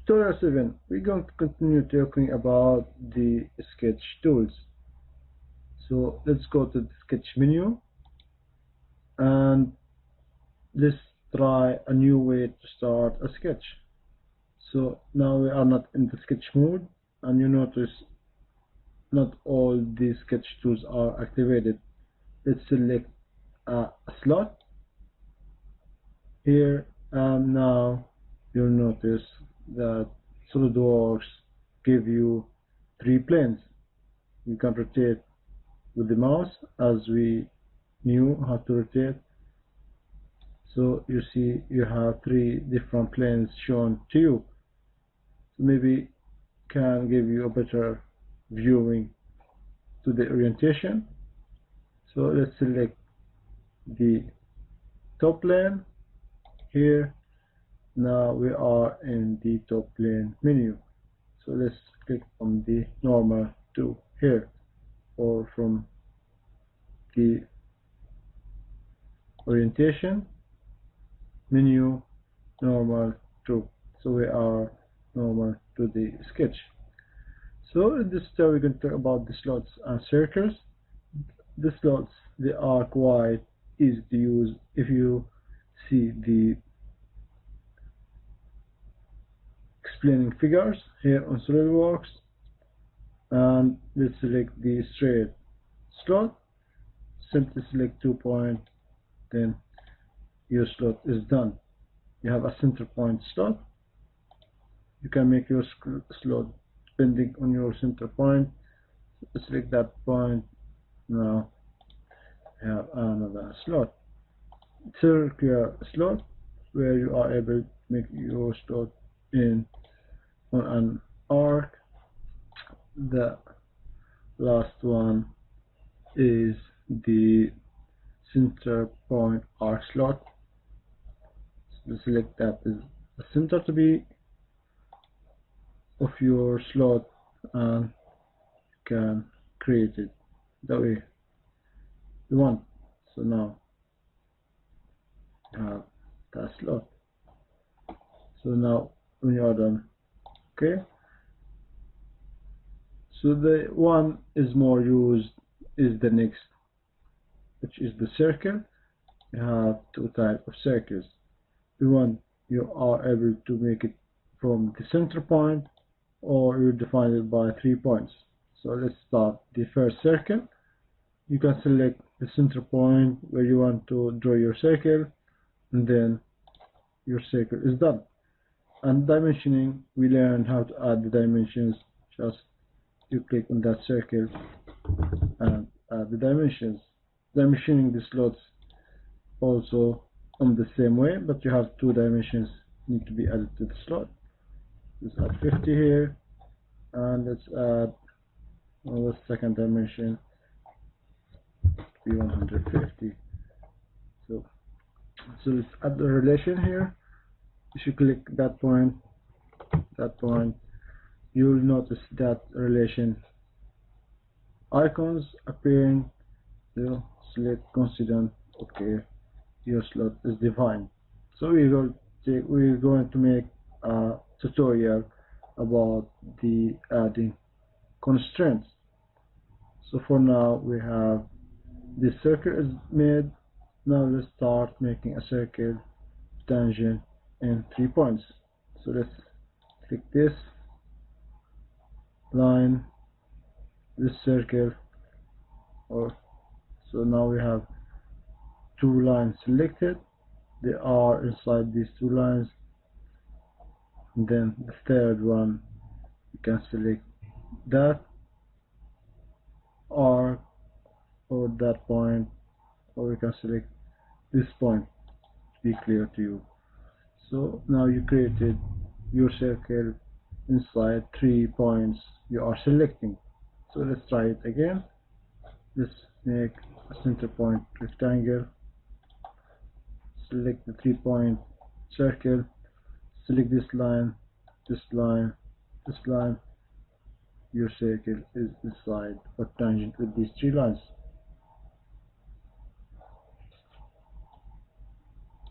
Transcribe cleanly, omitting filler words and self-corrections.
Tutorial 7, we're going to continue talking about the sketch tools. So let's go to the sketch menu and let's try a new way to start a sketch. So now we are not in the sketch mode, and you notice not all the sketch tools are activated. Let's select a slot here, and now you'll notice that SolidWorks give you 3 planes. You can rotate with the mouse, as we knew how to rotate. So you see you have 3 different planes shown to you. So maybe can give you a better viewing to the orientation. So let's select the top plane here. Now we are in the top plane menu. So let's click on the normal to here, or from the orientation menu, normal to. So we are normal to the sketch. So in this tutorial we're going to talk about the slots and circles. The slots, they are quite easy to use if you see the explaining figures here on SolidWorks. And let's select the straight slot, simply select 2 points, then your slot is done. You have a center point slot. You can make your slot depending on your center point. Select that point. Now you have another slot, circular slot, where you are able to make your slot in on an arc. The last one is the center point arc slot. So select that as the center to be of your slot, and you can create it the way you want. So now you have that slot. So now when you are done, okay. So the one is more used is the next, which is the circle. You have 2 types of circles. The one you are able to make it from the center point, or you define it by 3 points. So let's start the first circle. You can select the center point where you want to draw your circle, and then your circle is done. And dimensioning, we learned how to add the dimensions. Just you click on that circle and add the dimensions. Dimensioning the slots also on the same way, but you have 2 dimensions need to be added to the slot. Let's add 50 here, and let's add the second dimension to be 150. So let's add the relation here. If you click that point, you will notice that relation icons appearing. So select constant. Okay, your slot is defined. So we're going to make a tutorial about the adding constraints. So for now we have this circle is made. Now let's start making a circle, tangent, and 3 points. So let's click this line, this circle, so now we have 2 lines selected. They are inside these 2 lines. And then the third one, you can select that arc or that point, or you can select this point to be clear to you. So now you created your circle inside 3 points you are selecting. So let's try it again. Let's make a center point rectangle. Select the 3 point circle. Select this line, this line, this line. Your circle is inside or tangent with these 3 lines.